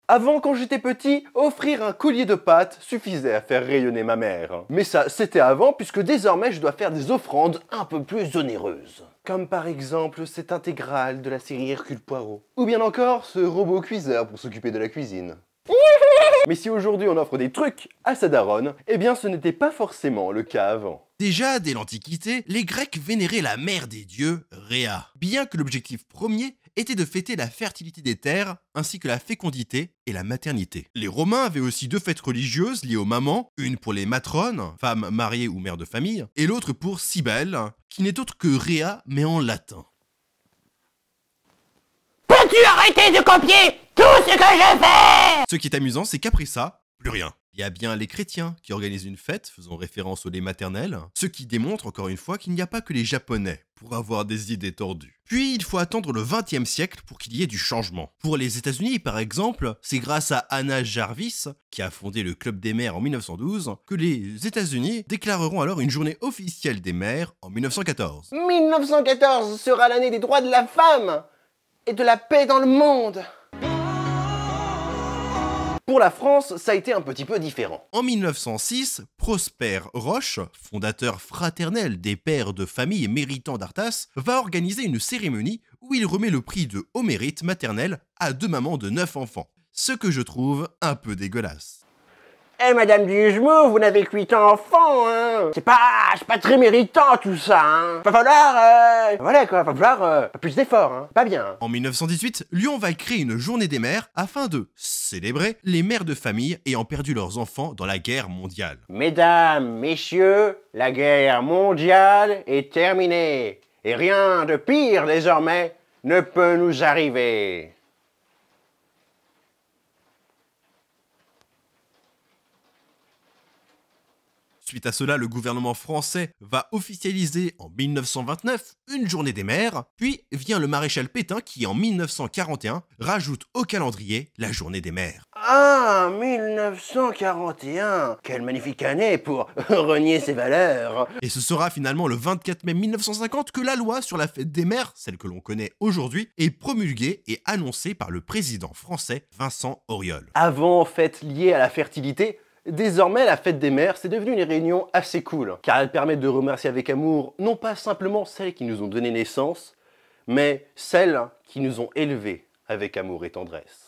Avant, quand j'étais petit, offrir un collier de pâtes suffisait à faire rayonner ma mère. Mais ça, c'était avant, puisque désormais je dois faire des offrandes un peu plus onéreuses. Comme par exemple cette intégrale de la série Hercule Poirot. Ou bien encore ce robot cuiseur pour s'occuper de la cuisine. Mais si aujourd'hui on offre des trucs à sa daronne, eh bien ce n'était pas forcément le cas avant. Déjà, dès l'Antiquité, les Grecs vénéraient la mère des dieux, Rhea, bien que l'objectif premier était de fêter la fertilité des terres, ainsi que la fécondité et la maternité. Les Romains avaient aussi deux fêtes religieuses liées aux mamans, une pour les matrones, femmes mariées ou mères de famille, et l'autre pour Cybèle, qui n'est autre que Rhea, mais en latin. Peux-tu arrêter de copier tout ce que je fais? Ce qui est amusant, c'est qu'après ça, plus rien. Il y a bien les chrétiens qui organisent une fête faisant référence au lait maternel, ce qui démontre encore une fois qu'il n'y a pas que les japonais pour avoir des idées tordues. Puis il faut attendre le XXe siècle pour qu'il y ait du changement. Pour les États-Unis par exemple, c'est grâce à Anna Jarvis, qui a fondé le Club des mères en 1912, que les États-Unis déclareront alors une journée officielle des mères en 1914. 1914 sera l'année des droits de la femme et de la paix dans le monde. Pour la France, ça a été un petit peu différent. En 1906, Prosper Roche, fondateur fraternel des pères de famille méritants d'Arthas, va organiser une cérémonie où il remet le prix de haut mérite maternel à deux mamans de 9 enfants. Ce que je trouve un peu dégueulasse. Eh madame Dujemot, vous n'avez que 8 enfants, hein. C'est pas très méritant tout ça, hein. Va falloir, voilà quoi, va falloir plus d'efforts, hein. Pas bien. En 1918, Lyon va créer une journée des mères afin de célébrer les mères de famille ayant perdu leurs enfants dans la guerre mondiale. Mesdames, messieurs, la guerre mondiale est terminée. Et rien de pire désormais ne peut nous arriver. Suite à cela, le gouvernement français va officialiser en 1929 une journée des mères, puis vient le maréchal Pétain qui en 1941 rajoute au calendrier la journée des mères. Ah, 1941. Quelle magnifique année pour renier ses valeurs. Et ce sera finalement le 24 mai 1950 que la loi sur la fête des mères, celle que l'on connaît aujourd'hui, est promulguée et annoncée par le président français Vincent Auriol. Avant, fête liée à la fertilité, désormais la fête des mères, c'est devenu une réunion assez cool, car elle permet de remercier avec amour non pas simplement celles qui nous ont donné naissance, mais celles qui nous ont élevés avec amour et tendresse.